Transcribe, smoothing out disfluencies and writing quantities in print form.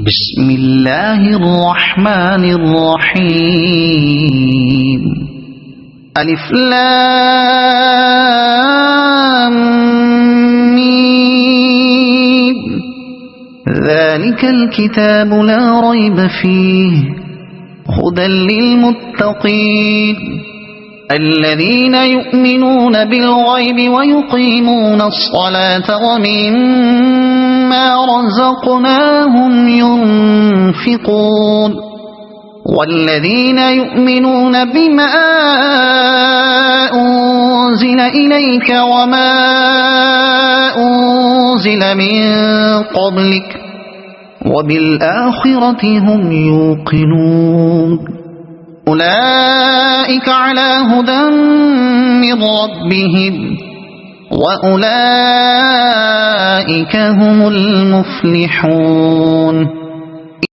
بسم الله الرحمن الرحيم ألف لام ميم ذلك الكتاب لا ريب فيه هدى للمتقين الذين يؤمنون بالغيب ويقيمون الصلاة ومما رزقناهم ينفقون والذين يؤمنون بما أنزل إليك وما أنزل من قبلك وبالآخرة هم يوقنون أولئك على هدى من ربهم وأولئك هم المفلحون.